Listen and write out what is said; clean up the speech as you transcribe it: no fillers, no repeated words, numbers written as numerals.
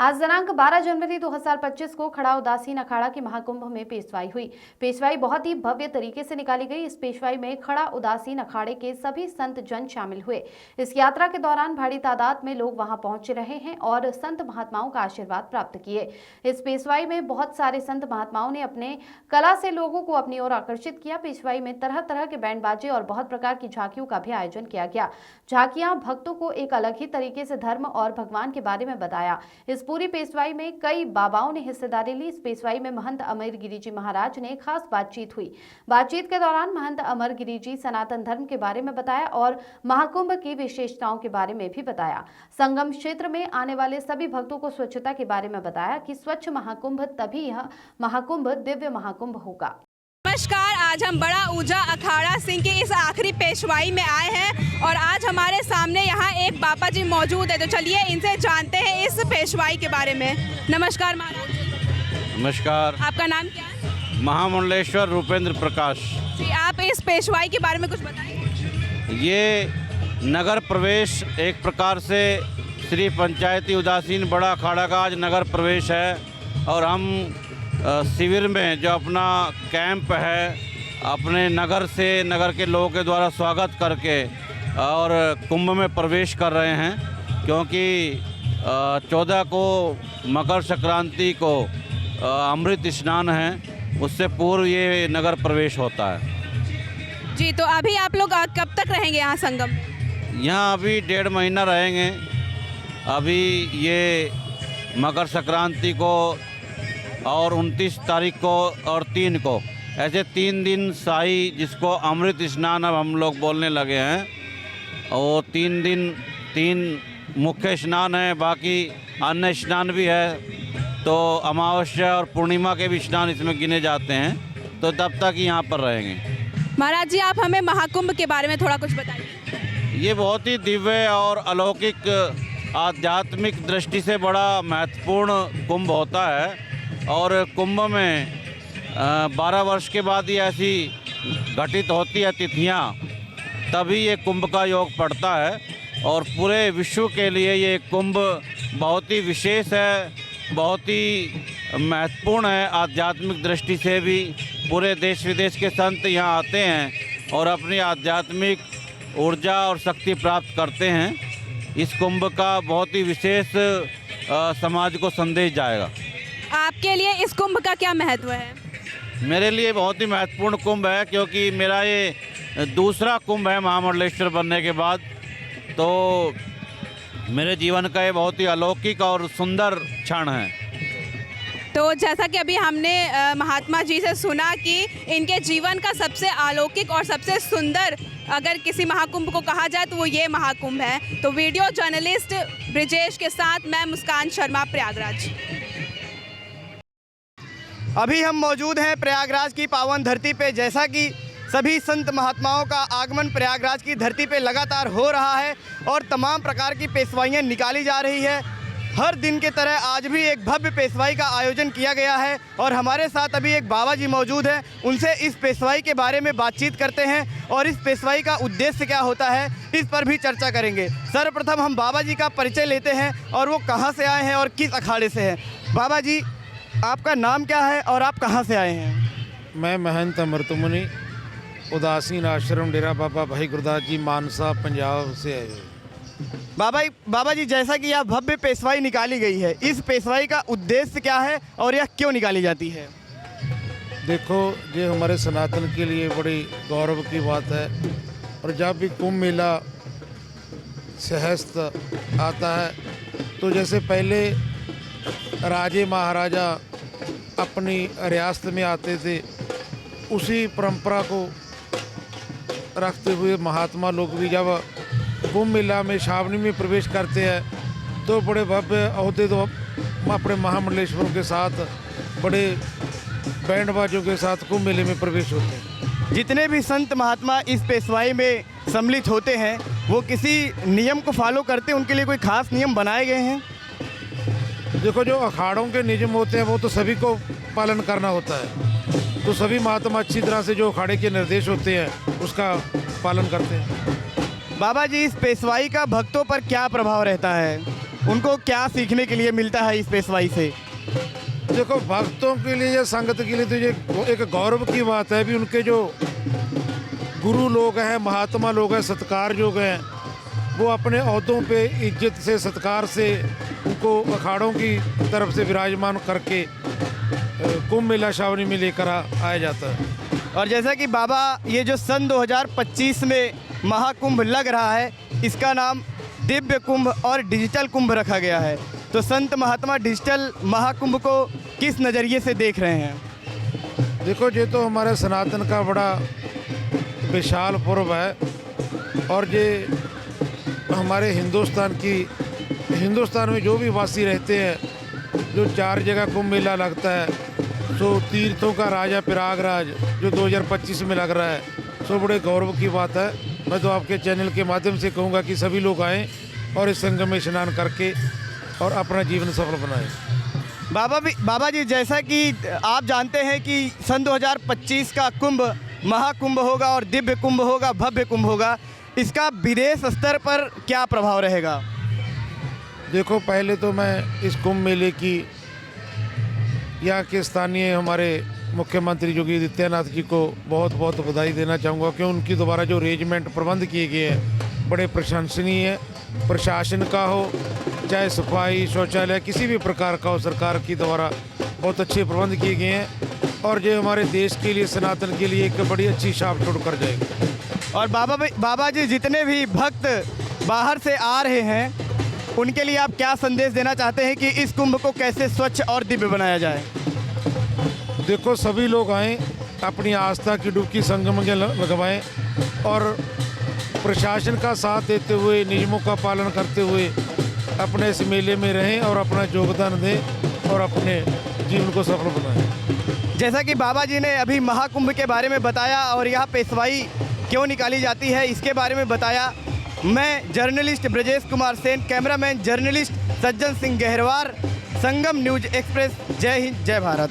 आज दिनांक 12 जनवरी 2025 को खड़ा उदासीन अखाड़ा की महाकुंभ में पेशवाई हुई। पेशवाई बहुत ही भव्य तरीके से निकाली गई। इस पेशवाई में खड़ा उदासीन अखाड़े के सभी संत जन शामिल हुए। इस यात्रा के दौरान भारी तादाद में लोग वहां पहुंच रहे हैं और संत महात्माओं का आशीर्वाद प्राप्त किए। इस पेशवाई में बहुत सारे संत महात्माओं ने अपने कला से लोगों को अपनी ओर आकर्षित किया। पेशवाई में तरह तरह के बैंड बाजे और बहुत प्रकार की झांकियों का भी आयोजन किया गया। झांकियां भक्तों को एक अलग ही तरीके से धर्म और भगवान के बारे में बताया। इस पूरी पेशवाई में कई बाबाओं ने हिस्सेदारी ली। इस पेशवाई में महंत अमरगिरी जी महाराज ने खास बातचीत हुई। बातचीत के दौरान महंत अमरगिरी जी सनातन धर्म के बारे में बताया और महाकुंभ की विशेषताओं के बारे में भी बताया। संगम क्षेत्र में आने वाले सभी भक्तों को स्वच्छता के बारे में बताया कि स्वच्छ महाकुंभ तभी यह महाकुंभ दिव्य महाकुंभ होगा। नमस्कार, आज हम बड़ा ऊंचा अखाड़ा सिंह की इस आखिरी पेशवाई में आए हैं और आज हमारे सामने यहाँ एक बाबा जी मौजूद है। तो चलिए इनसे जानते हैं इस पेशवाई के बारे में। नमस्कार महाराज। नमस्कार। आपका नाम क्या है? महामंडलेश्वर रूपेंद्र प्रकाश जी, आप इस पेशवाई के बारे में कुछ बताइए। ये नगर प्रवेश एक प्रकार से श्री पंचायती उदासीन बड़ा अखाड़ा का आज नगर प्रवेश है और हम शिविर में जो अपना कैंप है अपने नगर से नगर के लोगों के द्वारा स्वागत करके और कुंभ में प्रवेश कर रहे हैं, क्योंकि 14 को मकर संक्रांति को अमृत स्नान है, उससे पूर्व ये नगर प्रवेश होता है। जी, तो अभी आप लोग कब तक रहेंगे यहाँ संगम में? यहाँ अभी 1.5 महीना रहेंगे। अभी ये मकर संक्रांति को और 29 तारीख को और 3 को, ऐसे 3 दिन शाही, जिसको अमृत स्नान अब हम लोग बोलने लगे हैं। और 3 दिन 3 मुख्य स्नान है, बाकी अन्य स्नान भी है, तो अमावस्या और पूर्णिमा के भी स्नान इसमें गिने जाते हैं। तो तब तक यहाँ पर रहेंगे। महाराज जी, आप हमें महाकुंभ के बारे में थोड़ा कुछ बताइए। ये बहुत ही दिव्य और अलौकिक आध्यात्मिक दृष्टि से बड़ा महत्वपूर्ण कुंभ होता है और कुंभ में 12 वर्ष के बाद ही ऐसी घटित होती है तिथियां, तभी ये कुंभ का योग पड़ता है। और पूरे विश्व के लिए ये कुंभ बहुत ही विशेष है, बहुत ही महत्वपूर्ण है। आध्यात्मिक दृष्टि से भी पूरे देश विदेश के संत यहाँ आते हैं और अपनी आध्यात्मिक ऊर्जा और शक्ति प्राप्त करते हैं। इस कुंभ का बहुत ही विशेष समाज को संदेश जाएगा। आपके लिए इस कुंभ का क्या महत्व है? मेरे लिए बहुत ही महत्वपूर्ण कुंभ है, क्योंकि मेरा ये दूसरा कुंभ है महामंडलेश्वर बनने के बाद। तो मेरे जीवन का ये बहुत ही अलौकिक और सुंदर क्षण है। तो जैसा कि अभी हमने महात्मा जी से सुना कि इनके जीवन का सबसे अलौकिक और सबसे सुंदर अगर किसी महाकुंभ को कहा जाए तो वो ये महाकुंभ है। तो वीडियो जर्नलिस्ट ब्रिजेश के साथ मैं मुस्कान शर्मा, प्रयागराज। अभी हम मौजूद हैं प्रयागराज की पावन धरती पे। जैसा कि सभी संत महात्माओं का आगमन प्रयागराज की धरती पे लगातार हो रहा है और तमाम प्रकार की पेशवाइयाँ निकाली जा रही है। हर दिन की तरह आज भी एक भव्य पेशवाई का आयोजन किया गया है और हमारे साथ अभी एक बाबा जी मौजूद हैं। उनसे इस पेशवाई के बारे में बातचीत करते हैं और इस पेशवाई का उद्देश्य क्या होता है इस पर भी चर्चा करेंगे। सर्वप्रथम हम बाबा जी का परिचय लेते हैं और वो कहाँ से आए हैं और किस अखाड़े से हैं। बाबा जी, आपका नाम क्या है और आप कहाँ से आए हैं? मैं महंत अमृतमुनि उदासीन आश्रम डेरा बाबा भाई गुरदास जी मानसा पंजाब से आए। बाबा जी, जैसा कि यह भव्य पेशवाई निकाली गई है, इस पेशवाई का उद्देश्य क्या है और यह क्यों निकाली जाती है? देखो, ये हमारे सनातन के लिए बड़ी गौरव की बात है। और जब भी कुंभ मेला सहस्थ आता है तो जैसे पहले राजे महाराजा अपनी रियासत में आते थे, उसी परंपरा को रखते हुए महात्मा लोग भी जब कुंभ मेला में श्रावणी में प्रवेश करते हैं तो बड़े भव्य अहोदे तो अपने महामंडलेश्वरों के साथ बड़े बैंड बाजों के साथ कुंभ मेले में प्रवेश होते हैं। जितने भी संत महात्मा इस पेशवाई में सम्मिलित होते हैं वो किसी नियम को फॉलो करते हैं? उनके लिए कोई खास नियम बनाए गए हैं? देखो, जो अखाड़ों के नियम होते हैं वो तो सभी को पालन करना होता है, तो सभी महात्मा अच्छी तरह से जो अखाड़े के निर्देश होते हैं उसका पालन करते हैं। बाबा जी, इस पेशवाई का भक्तों पर क्या प्रभाव रहता है? उनको क्या सीखने के लिए मिलता है इस पेशवाई से? देखो, भक्तों के लिए या संगत के लिए तो ये एक गौरव की बात है भी उनके जो गुरु लोग हैं, महात्मा लोग हैं, सत्कार लोग हैं, वो अपने ओहदों पे इज्जत से, सत्कार से उनको अखाड़ों की तरफ से विराजमान करके कुंभ मेला श्रावणी में लेकर आया जाता है। और जैसा कि बाबा, ये जो सन 2025 में महाकुंभ लग रहा है, इसका नाम दिव्य कुंभ और डिजिटल कुंभ रखा गया है। तो संत महात्मा डिजिटल महाकुंभ को किस नज़रिए से देख रहे हैं? देखो, ये तो हमारे सनातन का बड़ा विशाल पर्व है और ये हमारे हिंदुस्तान में जो भी वासी रहते हैं, जो 4 जगह कुंभ मेला लगता है, सो तीर्थों का राजा प्रयागराज जो 2025 में लग रहा है, सो बड़े गौरव की बात है। मैं तो आपके चैनल के माध्यम से कहूँगा कि सभी लोग आएँ और इस संगम में स्नान करके और अपना जीवन सफल बनाएं। बाबा जी, जैसा कि आप जानते हैं कि सन 2025 का कुंभ महाकुंभ होगा और दिव्य कुंभ होगा, भव्य कुंभ होगा, इसका विदेश स्तर पर क्या प्रभाव रहेगा? देखो, पहले तो मैं इस कुंभ मेले की यहाँ के स्थानीय हमारे मुख्यमंत्री योगी आदित्यनाथ जी को बहुत बहुत बधाई देना चाहूँगा कि उनकी द्वारा जो अरेंजमेंट प्रबंध किए गए हैं बड़े प्रशंसनीय है। प्रशासन का हो, चाहे सफाई, शौचालय, किसी भी प्रकार का हो, सरकार की द्वारा बहुत अच्छे प्रबंध किए गए हैं और ये हमारे देश के लिए, सनातन के लिए एक बड़ी अच्छी छाप छोड़ कर जाएगी। और बाबा जी, जितने भी भक्त बाहर से आ रहे हैं, उनके लिए आप क्या संदेश देना चाहते हैं कि इस कुंभ को कैसे स्वच्छ और दिव्य बनाया जाए? देखो, सभी लोग आएँ, अपनी आस्था की डुबकी संगम में लगवाएं और प्रशासन का साथ देते हुए, नियमों का पालन करते हुए अपने इस मेले में रहें और अपना योगदान दें और अपने जीवन को सफल बनाएं। जैसा कि बाबा जी ने अभी महाकुंभ के बारे में बताया और यहाँ पेशवाई क्यों निकाली जाती है इसके बारे में बताया, मैं journalist Brajesh Kumar Sen, cameraman journalist Sajjan Singh Gaharwar, संगम न्यूज एक्सप्रेस। जय हिंद, जय भारत।